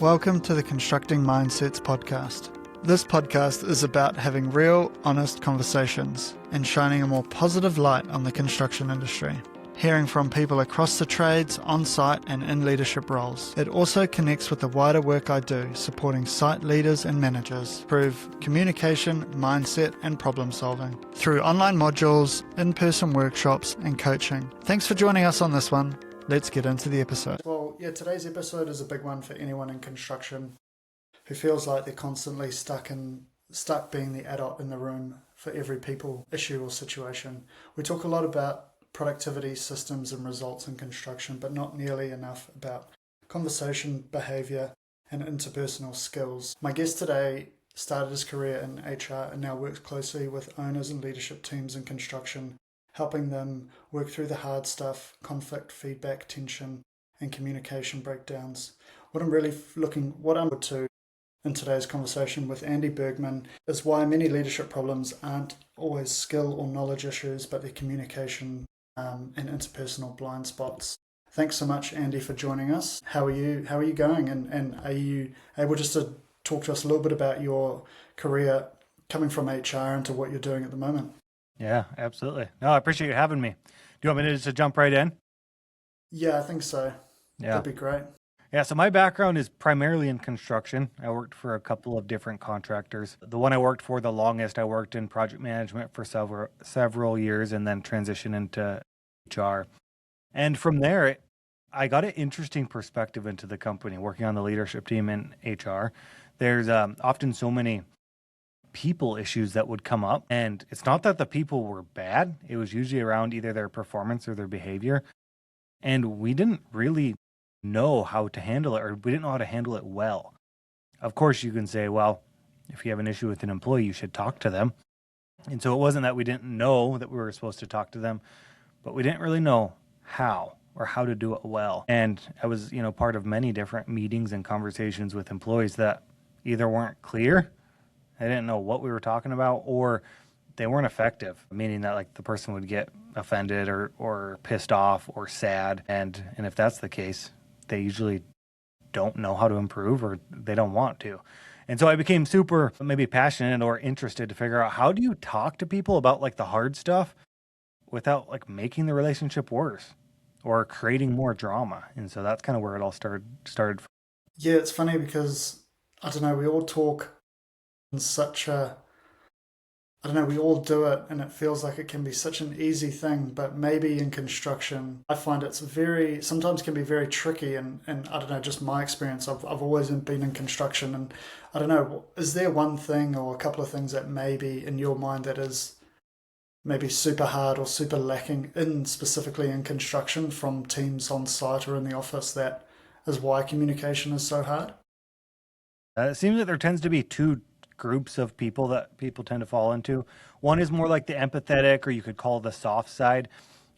Welcome to the Constructing Mindsets podcast. This podcast is about having real, honest conversations and shining a more positive light on the construction industry. Hearing from people across the trades, on-site and in leadership roles. It also connects with the wider work I do, supporting site leaders and managers, improve communication, mindset and problem solving through online modules, in-person workshops and coaching. Thanks for joining us on this one. Let's get into the episode. Well, today's episode is a big one for anyone in construction who feels like they're constantly stuck being the adult in the room for every people issue or situation. We talk a lot about productivity, systems and results in construction, but not nearly enough about conversation, behaviour and interpersonal skills. My guest today started his career in HR and now works closely with owners and leadership teams in construction, helping them work through the hard stuff, conflict, feedback, tension and communication breakdowns. What I'm looking to in today's conversation with Andy Bergmann is why many leadership problems aren't always skill or knowledge issues, but their communication and interpersonal blind spots. Thanks so much, Andy, for joining us. How are you going? And are you able just to talk to us a little bit about your career coming from HR into what you're doing at the moment? Yeah, absolutely. No, I appreciate you having me. Do you want me to just jump right in? Yeah, I think so. Yeah. That'd be great. Yeah, so my background is primarily in construction. I worked for a couple of different contractors. The one I worked for the longest, I worked in project management for several years and then transitioned into HR. And from there, I got an interesting perspective into the company, working on the leadership team in HR. There's often so many people issues that would come up. And it's not that the people were bad. It was usually around either their performance or their behavior. And we didn't really know how to handle it, or we didn't know how to handle it well. Of course, you can say, well, if you have an issue with an employee, you should talk to them. And so it wasn't that we didn't know that we were supposed to talk to them, but we didn't really know how or how to do it well. And I was, part of many different meetings and conversations with employees that either weren't clear, they didn't know what we were talking about, or they weren't effective, meaning that like the person would get offended or pissed off or sad. And if that's the case, they usually don't know how to improve or they don't want to. And so I became super maybe passionate or interested to figure out, how do you talk to people about like the hard stuff without like making the relationship worse or creating more drama? And so that's kind of where it all started. Yeah, it's funny because, I don't know, we all talk in we all do it and it feels like it can be such an easy thing, but maybe in construction, I find sometimes can be very tricky and I don't know, just my experience, I've always been in construction and I don't know, is there one thing or a couple of things that maybe in your mind that is maybe super hard or super lacking specifically in construction from teams on site or in the office that is why communication is so hard? It seems that there tends to be two groups of people that people tend to fall into. One is more like the empathetic, or you could call the soft side,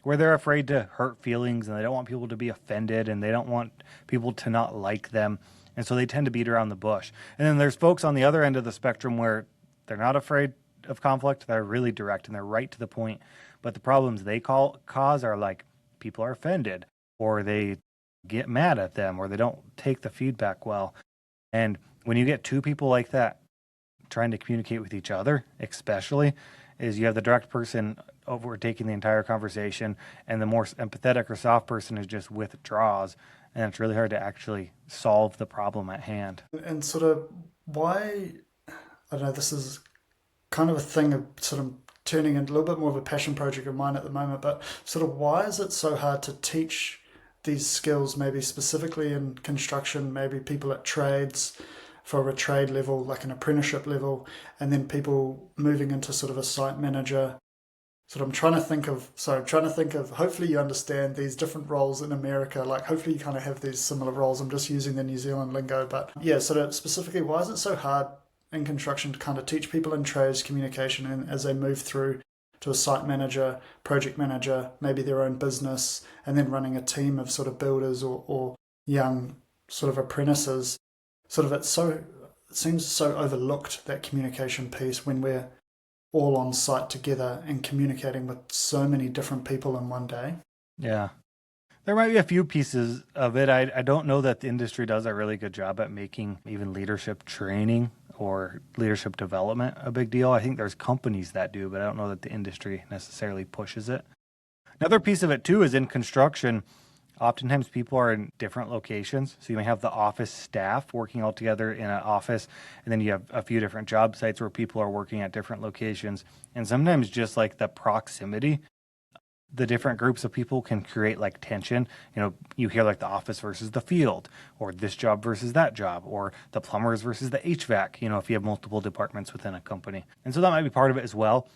where they're afraid to hurt feelings and they don't want people to be offended and they don't want people to not like them. And so they tend to beat around the bush. And then there's folks on the other end of the spectrum where they're not afraid of conflict. They're really direct and they're right to the point. But the problems they cause are like people are offended or they get mad at them or they don't take the feedback well. And when you get two people like that trying to communicate with each other, especially, is you have the direct person overtaking the entire conversation and the more empathetic or soft person is just withdraws, and it's really hard to actually solve the problem at hand. And sort of why, I don't know, this is kind of a thing of sort of turning into a little bit more of a passion project of mine at the moment, but sort of why is it so hard to teach these skills, maybe specifically in construction, maybe people at trades, for a trade level, like an apprenticeship level, and then people moving into sort of a site manager. So I'm trying to think of, hopefully you understand these different roles in America, like hopefully you kind of have these similar roles. I'm just using the New Zealand lingo, but yeah, sort of specifically, why is it so hard in construction to kind of teach people in trades communication and as they move through to a site manager, project manager, maybe their own business, and then running a team of sort of builders or young sort of apprentices? Sort of it seems so overlooked, that communication piece, when we're all on site together and communicating with so many different people in one day. Yeah. There might be a few pieces of it. I don't know that the industry does a really good job at making even leadership training or leadership development a big deal. I think there's companies that do, but I don't know that the industry necessarily pushes it. Another piece of it too is in construction. Oftentimes people are in different locations. So you may have the office staff working all together in an office, and then you have a few different job sites where people are working at different locations. And sometimes just like the proximity, the different groups of people can create like tension. You hear like the office versus the field, or this job versus that job, or the plumbers versus the HVAC, if you have multiple departments within a company. And so that might be part of it as well.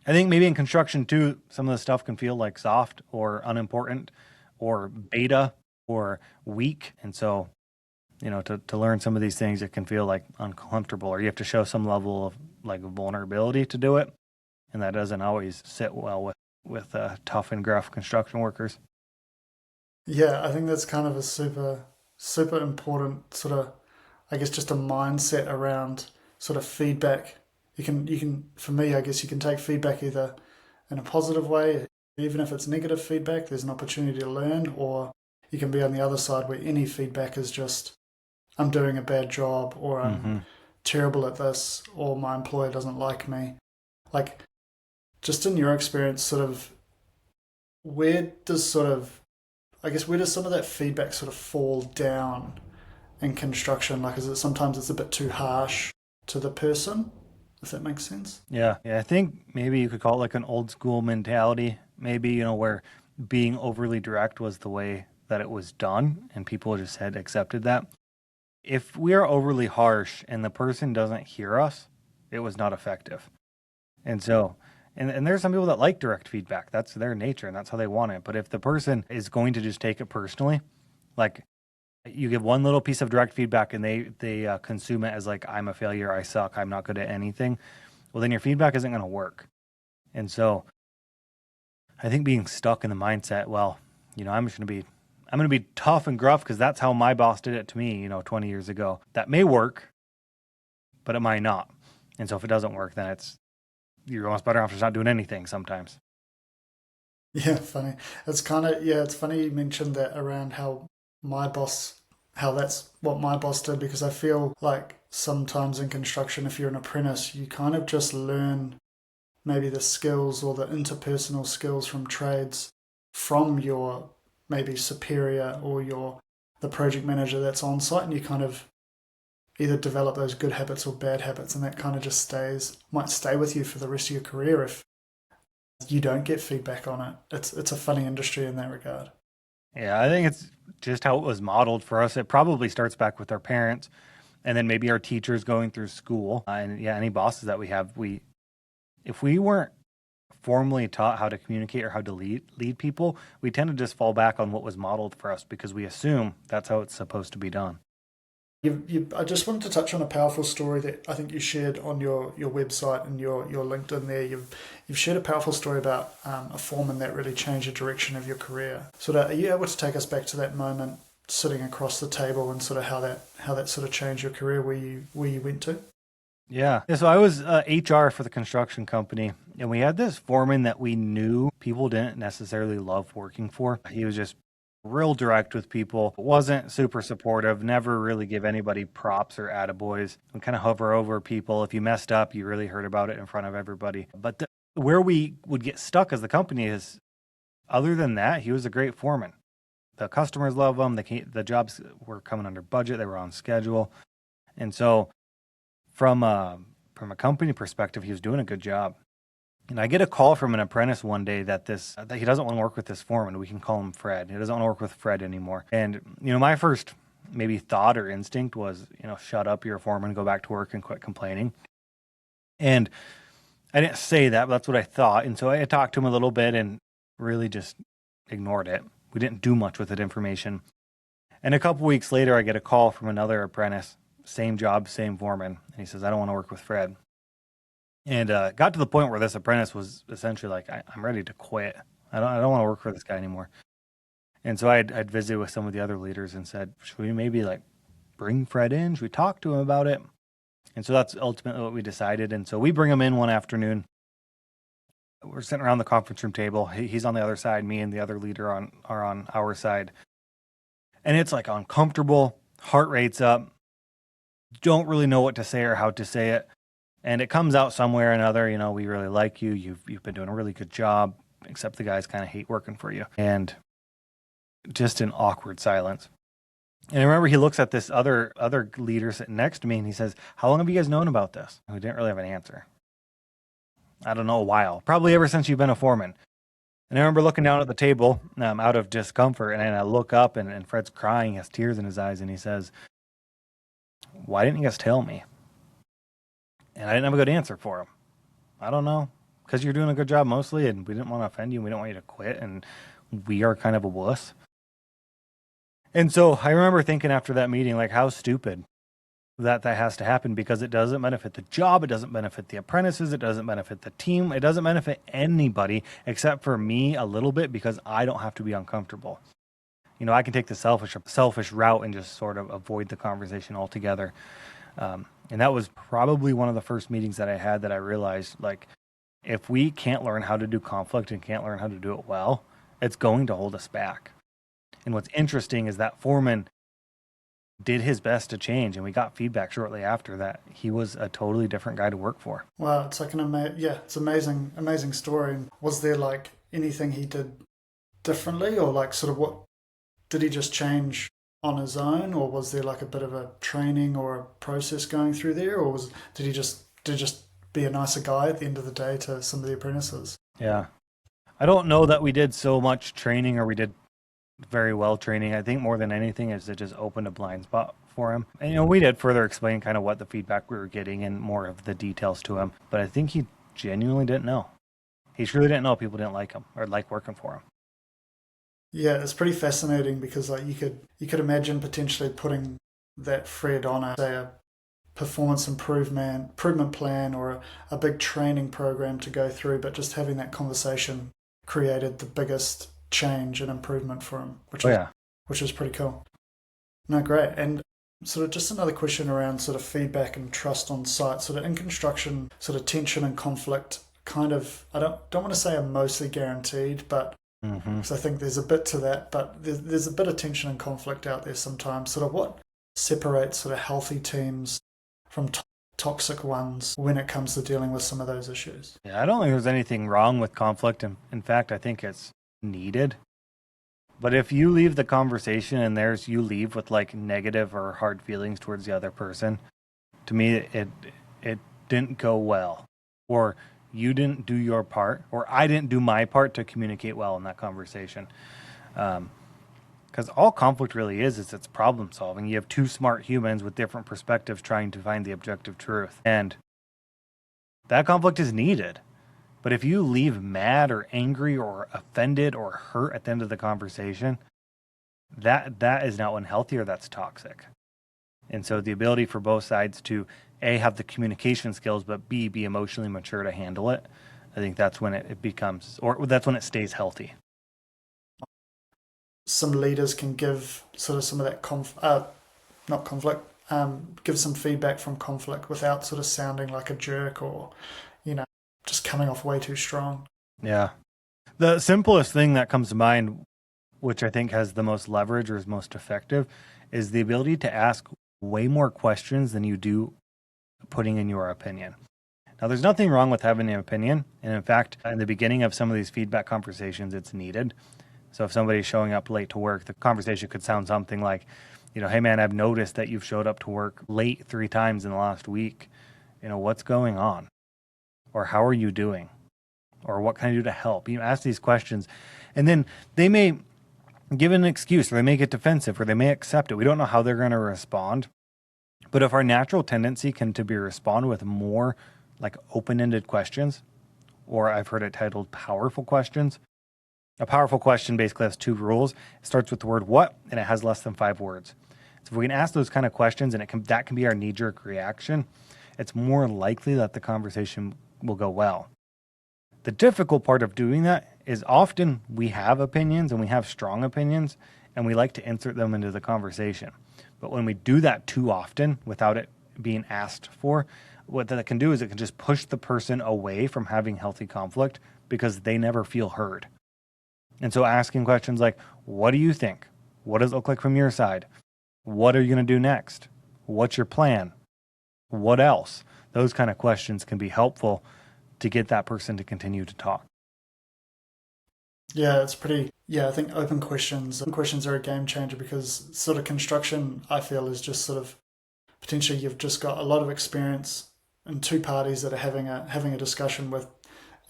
I think maybe in construction too, some of the stuff can feel like soft or unimportant or beta or weak. And so, to learn some of these things, it can feel like uncomfortable, or you have to show some level of like vulnerability to do it. And that doesn't always sit well with tough and gruff construction workers. Yeah, I think that's kind of a super, super important sort of, I guess, just a mindset around sort of feedback. For me, I guess you can take feedback either in a positive way, even if it's negative feedback, there's an opportunity to learn, or you can be on the other side where any feedback is just, I'm doing a bad job, or I'm terrible at this, or my employer doesn't like me. Like, just in your experience, sort of, where does some of that feedback sort of fall down in construction? Like, is it sometimes it's a bit too harsh to the person, if that makes sense? Yeah. I think maybe you could call it like an old school mentality, maybe, where being overly direct was the way that it was done and people just had accepted that. If we are overly harsh and the person doesn't hear us, it was not effective. And so, and there's some people that like direct feedback. That's their nature and that's how they want it. But if the person is going to just take it personally, like you give one little piece of direct feedback and they consume it as like, I'm a failure, I suck, I'm not good at anything, well, then your feedback isn't going to work. And so I think being stuck in the mindset, well, I'm going to be tough and gruff because that's how my boss did it to me, 20 years ago. That may work, but it might not. And so if it doesn't work, then you're almost better off just not doing anything sometimes. Yeah, funny. It's funny you mentioned that around how that's what my boss did, because I feel like sometimes in construction, if you're an apprentice, you kind of just learn maybe the skills or the interpersonal skills from trades from your maybe superior or the project manager that's on site, and you kind of either develop those good habits or bad habits, and that kind of just might stay with you for the rest of your career if you don't get feedback on it. It's a funny industry in that regard. Yeah, I think it's just how it was modeled for us. It probably starts back with our parents and then maybe our teachers going through school. And yeah, any bosses that we have, if we weren't formally taught how to communicate or how to lead people, we tend to just fall back on what was modeled for us because we assume that's how it's supposed to be done. I just wanted to touch on a powerful story that I think you shared on your website and your LinkedIn there. You've shared a powerful story about a foreman that really changed the direction of your career. Are you able to take us back to that moment sitting across the table and sort of how that sort of changed your career, where you went to? Yeah. So I was HR for the construction company, and we had this foreman that we knew people didn't necessarily love working for. He was just real direct with people, wasn't super supportive, never really give anybody props or attaboys, and kind of hover over people. If you messed up, you really heard about it in front of everybody. But where we would get stuck as the company is, other than that, he was a great foreman. The customers love him. The jobs were coming under budget. They were on schedule. And so from a company perspective, he was doing a good job. And I get a call from an apprentice one day that he doesn't want to work with this foreman. We can call him Fred. He doesn't want to work with Fred anymore. And, my first maybe thought or instinct was, shut up, you're a foreman, go back to work and quit complaining. And I didn't say that, but that's what I thought. And so I talked to him a little bit and really just ignored it. We didn't do much with that information. And a couple weeks later, I get a call from another apprentice, same job, same foreman. And he says, I don't want to work with Fred. And got to the point where this apprentice was essentially like, I'm ready to quit. I don't want to work for this guy anymore. And so I'd visited with some of the other leaders and said, should we maybe like bring Fred in? Should we talk to him about it? And so that's ultimately what we decided. And so we bring him in one afternoon We're sitting around the conference room table. He's on the other side. Me and the other leader are on our side. And it's like uncomfortable. Heart rate's up. Don't really know what to say or how to say it. And it comes out somewhere or another, we really like you. You've been doing a really good job, except the guys kind of hate working for you. And just an awkward silence. And I remember he looks at this other leader sitting next to me and he says, "How long have you guys known about this?" And we didn't really have an answer. I don't know, a while. Probably ever since you've been a foreman. And I remember looking down at the table out of discomfort, and I look up and Fred's crying, he has tears in his eyes, and he says, "Why didn't you guys tell me?" And I didn't have a good answer for him. I don't know. Because you're doing a good job mostly, and we didn't want to offend you, and we don't want you to quit, and we are kind of a wuss. And so I remember thinking after that meeting, like, how stupid that has to happen, because it doesn't benefit the job, it doesn't benefit the apprentices, it doesn't benefit the team, it doesn't benefit anybody except for me a little bit, because I don't have to be uncomfortable. I can take the selfish route and just sort of avoid the conversation altogether. And that was probably one of the first meetings that I had that I realized, like, if we can't learn how to do conflict and can't learn how to do it well, it's going to hold us back. And what's interesting is that foreman did his best to change, and we got feedback shortly after that he was a totally different guy to work for. Wow, it's like it's amazing story. Was there like anything he did differently, or like sort of what did he just change on his own, or was there like a bit of a training or a process going through there, or did he just be a nicer guy at the end of the day to some of the apprentices? Yeah, I don't know that we did so much training, or we did very well training. I think more than anything is it just opened a blind spot for him. And we did further explain kind of what the feedback we were getting and more of the details to him, but I think he genuinely didn't know. He truly didn't know people didn't like him or like working for him. Yeah, it's pretty fascinating, because like you could imagine potentially putting that Fred on a performance improvement plan or a big training program to go through, but just having that conversation created the biggest change and improvement for him, which is pretty cool. No, great. And sort of just another question around sort of feedback and trust on site. Sort of in construction, sort of tension and conflict kind of, I don't want to say are mostly guaranteed, but because I think there's a bit to that, but there's a bit of tension and conflict out there sometimes. Sort of what separates sort of healthy teams from toxic ones when it comes to dealing with some of those issues? Yeah, I don't think there's anything wrong with conflict. In fact, I think it's needed. But if you leave the conversation and you leave with like negative or hard feelings towards the other person, to me it didn't go well, or you didn't do your part, or I didn't do my part to communicate well in that conversation. Because all conflict really is it's problem solving. You have two smart humans with different perspectives trying to find the objective truth, and that conflict is needed. But if you leave mad or angry or offended or hurt at the end of the conversation, that is not unhealthy, or that's toxic. And so the ability for both sides to A, have the communication skills, but B, be emotionally mature to handle it, I think that's when it becomes, or that's when it stays healthy. Some leaders can give sort of some of that give some feedback from conflict without sort of sounding like a jerk or, just coming off way too strong. Yeah. The simplest thing that comes to mind, which I think has the most leverage or is most effective, is the ability to ask way more questions than you do putting in your opinion. Now, there's nothing wrong with having an opinion. And in fact, in the beginning of some of these feedback conversations, it's needed. So if somebody's showing up late to work, the conversation could sound something like, "Hey man, I've noticed that you've showed up to work late 3 times in the last week. What's going on? Or how are you doing? Or what can I do to help?" Ask these questions, and then they may give an excuse, or they may get defensive, or they may accept it. We don't know how they're going to respond. But if our natural tendency can be respond with more like open-ended questions, or I've heard it titled powerful questions. A powerful question basically has 2 rules. It starts with the word what, and it has less than 5 words. So if we can ask those kind of questions, and that can be our knee-jerk reaction, it's more likely that the conversation will go well. The difficult part of doing that is often we have opinions, and we have strong opinions, and we like to insert them into the conversation. But when we do that too often without it being asked for, what that can do is it can just push the person away from having healthy conflict because they never feel heard. And so asking questions like, what do you think? What does it look like from your side? What are you going to do next? What's your plan? What else? Those kind of questions can be helpful to get that person to continue to talk. Yeah, I think open questions are a game changer, because sort of construction, I feel, is just sort of potentially you've just got a lot of experience and two parties that are having a discussion with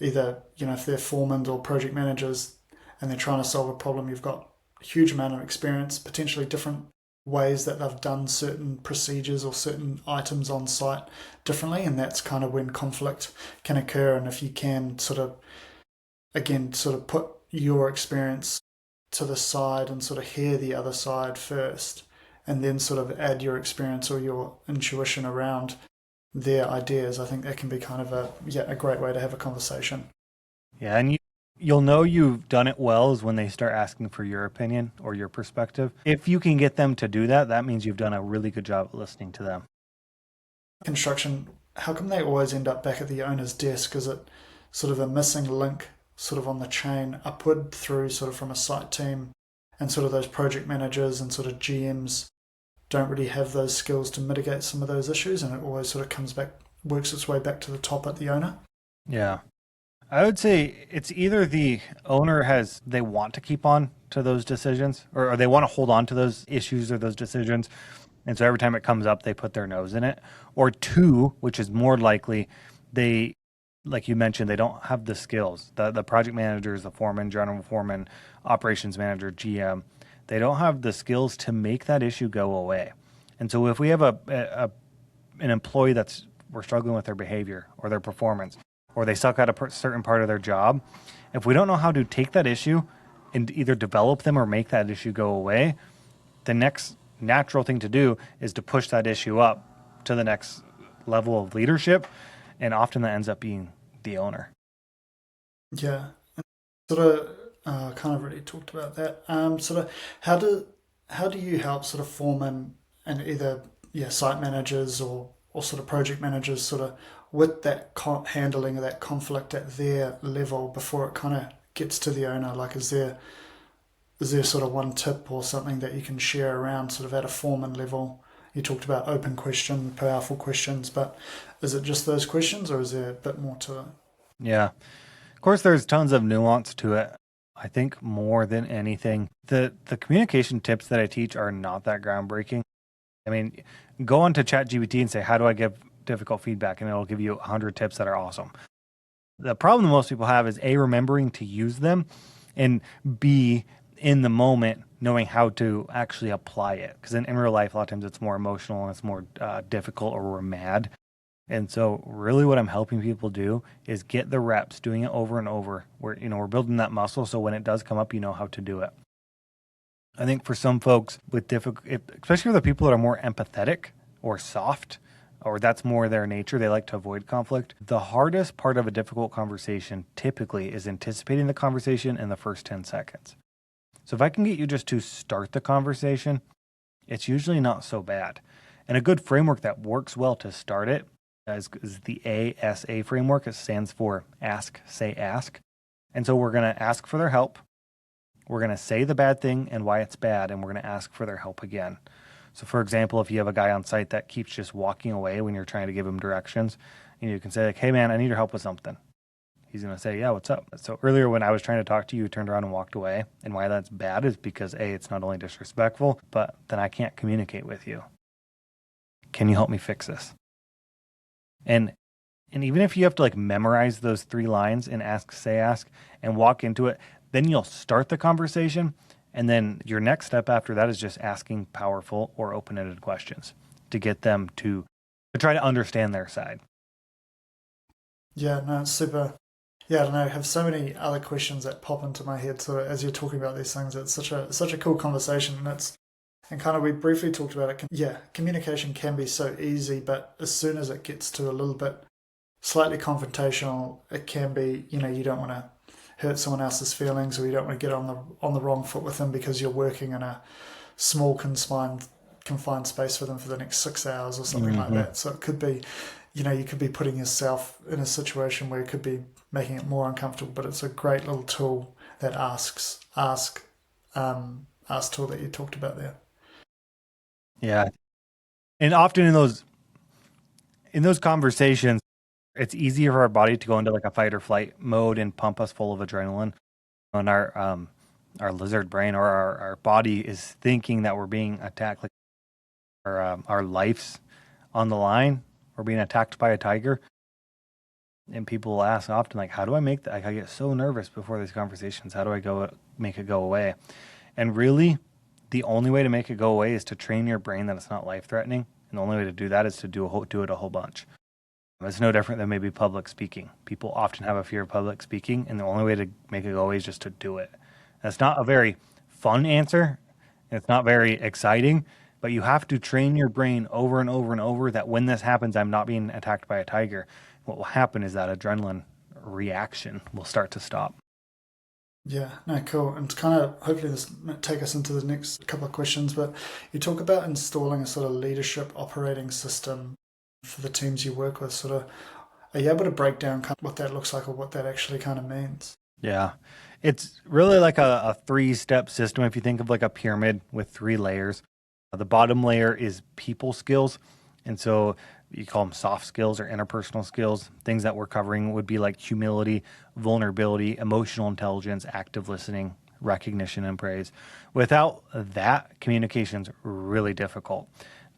either, if they're foremen or project managers and they're trying to solve a problem. You've got a huge amount of experience, potentially different ways that they've done certain procedures or certain items on site differently, and that's kind of when conflict can occur. And if you can sort of put your experience to the side and sort of hear the other side first, and then sort of add your experience or your intuition around their ideas, I think that can be kind of a great way to have a conversation. Yeah, and you'll know you've done it well is when they start asking for your opinion or your perspective. If you can get them to do that, that means you've done a really good job of listening to them. Construction, how come they always end up back at the owner's desk? Is it sort of a missing link sort of on the chain upward through sort of from a site team, and sort of those project managers and sort of GMs don't really have those skills to mitigate some of those issues, and it always sort of works its way back to the top at the owner? Yeah. I would say it's either the owner they want to keep on to those decisions, or they want to hold on to those issues or those decisions. And so every time it comes up, they put their nose in it. Or two, which is more likely, they, like you mentioned, they don't have the skills. The project managers, the foreman, general foreman, operations manager, GM, they don't have the skills to make that issue go away. And so if we have an employee we're struggling with their behavior or their performance, or they suck at a certain part of their job, if we don't know how to take that issue and either develop them or make that issue go away, the next natural thing to do is to push that issue up to the next level of leadership. And often that ends up being the owner. Yeah. Sort of kind of already talked about that. Sort of how do you help sort of foremen and either site managers or sort of project managers sort of with that handling of that conflict at their level before it kind of gets to the owner? Like, is there sort of one tip or something that you can share around sort of at a foreman level? You talked about open questions, powerful questions, but is it just those questions, or is there a bit more to it? Yeah. Of course, there's tons of nuance to it. I think more than anything, the communication tips that I teach are not that groundbreaking. I mean, go on to ChatGPT and say, how do I give difficult feedback? And it'll give you 100 tips that are awesome. The problem that most people have is A, remembering to use them, and B, in the moment, knowing how to actually apply it. Because in real life, a lot of times it's more emotional and it's more difficult, or we're mad. And so really what I'm helping people do is get the reps doing it over and over. We're building that muscle, so when it does come up, you know how to do it. I think for some folks with especially for the people that are more empathetic or soft, or that's more their nature, they like to avoid conflict. The hardest part of a difficult conversation typically is anticipating the conversation in the first 10 seconds. So if I can get you just to start the conversation, it's usually not so bad. And a good framework that works well to start it is the ASA framework. It stands for ask, say, ask. And so we're going to ask for their help. We're going to say the bad thing and why it's bad, and we're going to ask for their help again. So for example, if you have a guy on site that keeps just walking away when you're trying to give him directions, you can say like, hey man, I need your help with something. He's going to say, yeah, what's up? So earlier when I was trying to talk to you, you turned around and walked away. And why that's bad is because A, it's not only disrespectful, but then I can't communicate with you. Can you help me fix this? And even if you have to like memorize those 3 lines and ask, say, ask, and walk into it, then you'll start the conversation. And then your next step after that is just asking powerful or open-ended questions to get them to try to understand their side. Yeah, no, it's super. Yeah, I don't know. I have so many other questions that pop into my head sort of as you're talking about these things. It's such a cool conversation, and kind of we briefly talked about it. Yeah, communication can be so easy, but as soon as it gets to a little bit slightly confrontational, it can be, you don't want to hurt someone else's feelings, or you don't want to get on the wrong foot with them because you're working in a small confined space for them for the next 6 hours or something like that. So it could be, you could be putting yourself in a situation where it could be making it more uncomfortable, but it's a great little tool that ask tool that you talked about there. Yeah. And often in those conversations, it's easier for our body to go into like a fight or flight mode and pump us full of adrenaline. And our lizard brain or our body is thinking that we're being attacked, like our life's on the line. We're being attacked by a tiger. And people will ask often, like, how do I make that? Like, I get so nervous before these conversations. How do I make it go away? And really, the only way to make it go away is to train your brain that it's not life-threatening. And the only way to do that is to do it a whole bunch. It's no different than maybe public speaking. People often have a fear of public speaking, and the only way to make it go away is just to do it. That's not a very fun answer. It's not very exciting, but you have to train your brain over and over and over that when this happens, I'm not being attacked by a tiger. What will happen is that adrenaline reaction will start to stop. Yeah, no, cool. And kind of hopefully this might take us into the next couple of questions, but you talk about installing a sort of leadership operating system for the teams you work with. Sort of, are you able to break down kind of what that looks like or what that actually kind of means? Yeah, it's really like a 3-step system. If you think of like a pyramid with 3 layers, the bottom layer is people skills. And so you call them soft skills or interpersonal skills. Things that we're covering would be like humility, vulnerability, emotional intelligence, active listening, recognition, and praise. Without that, communication's really difficult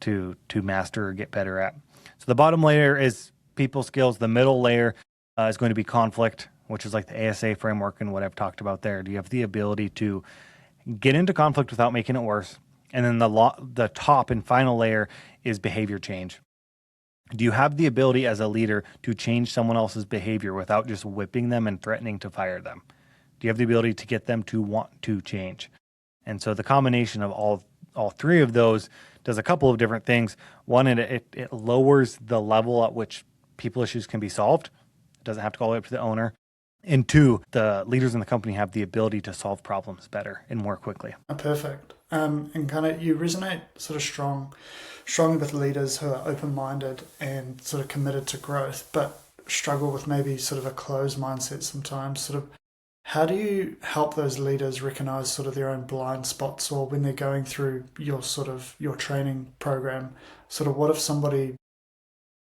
to master or get better at. So the bottom layer is people skills. The middle layer is going to be conflict, which is like the ASA framework and what I've talked about there. Do you have the ability to get into conflict without making it worse? And then the top and final layer is behavior change. Do you have the ability as a leader to change someone else's behavior without just whipping them and threatening to fire them? Do you have the ability to get them to want to change? And so the combination of all 3 of those does a couple of different things. One, it lowers the level at which people issues can be solved. It doesn't have to go all the way up to the owner. And 2, the leaders in the company have the ability to solve problems better and more quickly. Perfect. And kind of you resonate sort of strongly with leaders who are open-minded and sort of committed to growth, but struggle with maybe sort of a closed mindset sometimes. Sort of, how do you help those leaders recognize sort of their own blind spots, or when they're going through your training program, sort of what if somebody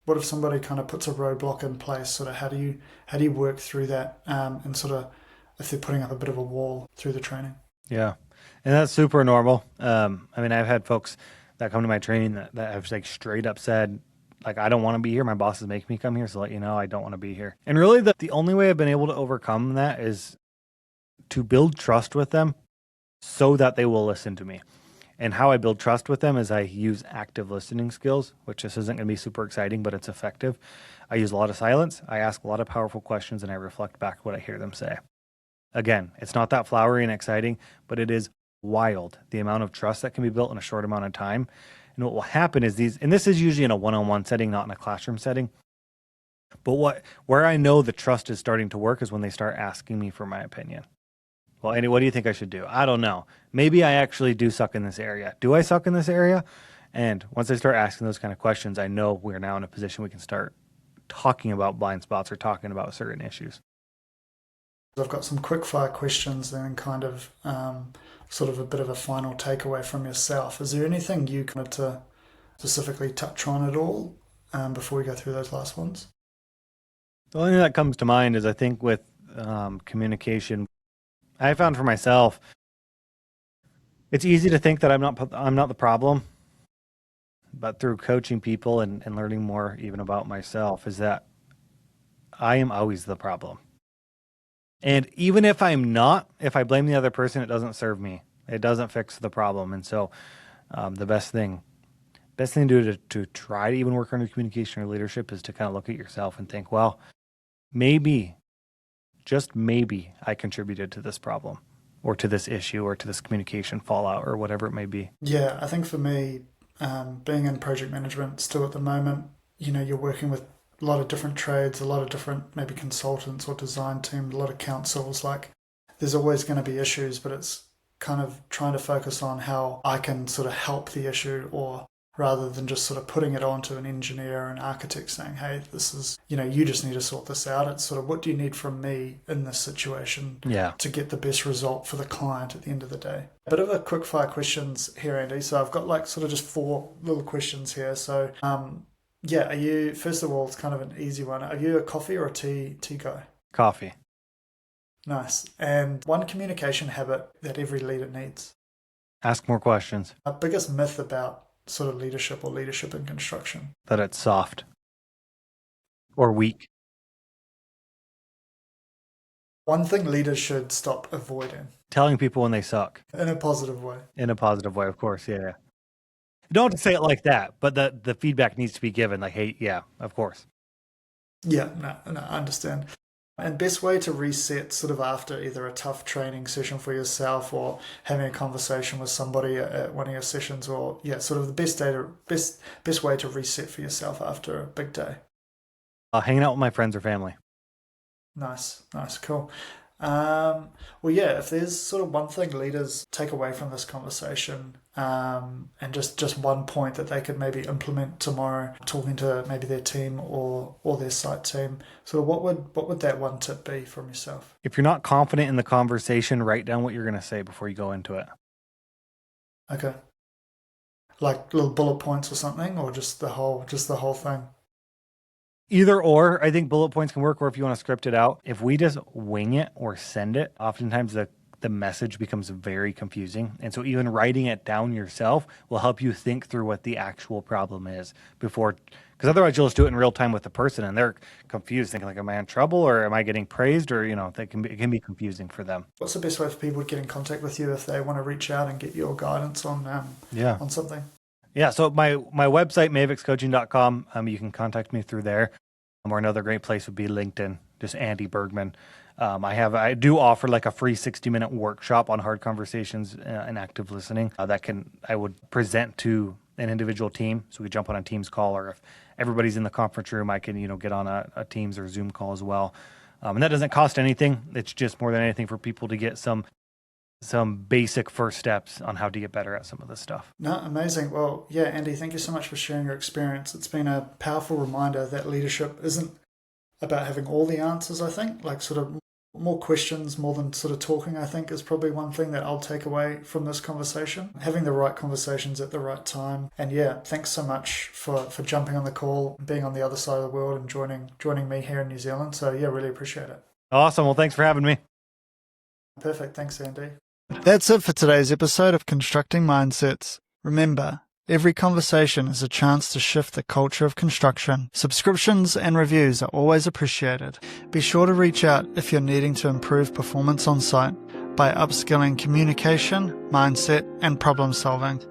kind of puts a roadblock in place? Sort of how do you work through that, and sort of if they're putting up a bit of a wall through the training? Yeah. And that's super normal. I mean, I've had folks that come to my training that have like straight up said, like, I don't want to be here. My boss is making me come here. So let you know, I don't want to be here. And really the only way I've been able to overcome that is to build trust with them so that they will listen to me. And how I build trust with them is I use active listening skills, which this isn't going to be super exciting, but it's effective. I use a lot of silence. I ask a lot of powerful questions and I reflect back what I hear them say. Again, it's not that flowery and exciting, but it is wild the amount of trust that can be built in a short amount of time. And what will happen is and this is usually in a one-on-one setting, not in a classroom setting. But where I know the trust is starting to work is when they start asking me for my opinion. Well, Andy, what do you think I should do? I don't know. Maybe I actually do suck in this area. Do I suck in this area? And once I start asking those kind of questions, I know we're now in a position we can start talking about blind spots or talking about certain issues. I've got some quick fire questions and then kind of sort of a bit of a final takeaway from yourself. Is there anything you wanted to specifically touch on at all before we go through those last ones? The only thing that comes to mind is I think with communication, I found for myself, it's easy to think that I'm not the problem, but through coaching people and learning more even about myself is that I am always the problem. And even if I'm not, if I blame the other person, it doesn't serve me. It doesn't fix the problem. And so the best thing to do to try to even work on your communication or leadership is to kind of look at yourself and think, well, maybe, just maybe I contributed to this problem or to this issue or to this communication fallout or whatever it may be. Yeah, I think for me, being in project management still at the moment, you're working with a lot of different trades, a lot of different maybe consultants or design teams, a lot of councils. Like there's always going to be issues, but it's kind of trying to focus on how I can sort of help the issue or rather than just sort of putting it onto an engineer or an architect saying, hey, this is, you just need to sort this out. It's sort of, what do you need from me in this situation to get the best result for the client at the end of the day? A bit of a quick fire questions here, Andy. So I've got like sort of just 4 little questions here. So are you, first of all, it's kind of an easy one. Are you a coffee or a tea guy? Coffee. Nice. And one communication habit that every leader needs? Ask more questions. Our biggest myth about sort of leadership or leadership in construction? That it's soft or weak. One thing leaders should stop avoiding? Telling people when they suck. In a positive way. In a positive way, of course, yeah. You don't have to say it like that, but the feedback needs to be given, like, hey, yeah, of course. Yeah, no, I understand. And best way to reset sort of after either a tough training session for yourself or having a conversation with somebody at one of your sessions, or sort of the best way to reset for yourself after a big day? Hanging out with my friends or family. Nice, cool. If there's sort of one thing leaders take away from this conversation, and just one point that they could maybe implement tomorrow, talking to maybe their team or their site team, so what would that one tip be from yourself? If you're not confident in the conversation, write down what you're going to say before you go into it. Okay. Like little bullet points or something, or just the whole thing? Either or. I think bullet points can work, or if you want to script it out. If we just wing it or send it, oftentimes the message becomes very confusing. And so even writing it down yourself will help you think through what the actual problem is before, because otherwise you'll just do it in real time with the person and they're confused, thinking like, am I in trouble or am I getting praised? Or, it can be confusing for them. What's the best way for people to get in contact with you if they want to reach out and get your guidance on something? Yeah, so my website, mavixcoaching.com, you can contact me through there. Or another great place would be LinkedIn, just Andy Bergmann. I do offer like a free 60-minute workshop on hard conversations and active listening I would present to an individual team. So we jump on a Teams call, or if everybody's in the conference room, I can, get on a Teams or Zoom call as well. And that doesn't cost anything. It's just more than anything for people to get some basic first steps on how to get better at some of this stuff. No, amazing. Well, yeah, Andy, thank you so much for sharing your experience. It's been a powerful reminder that leadership isn't about having all the answers, I think. Like sort of more questions, more than sort of talking, I think, is probably one thing that I'll take away from this conversation. Having the right conversations at the right time. And yeah, thanks so much for jumping on the call, being on the other side of the world and joining me here in New Zealand. So yeah, really appreciate it. Awesome. Well, thanks for having me. Perfect. Thanks, Andy. That's it for today's episode of Constructing Mindsets. Remember, every conversation is a chance to shift the culture of construction. Subscriptions and reviews are always appreciated. Be sure to reach out if you're needing to improve performance on site by upskilling communication, mindset, and problem solving.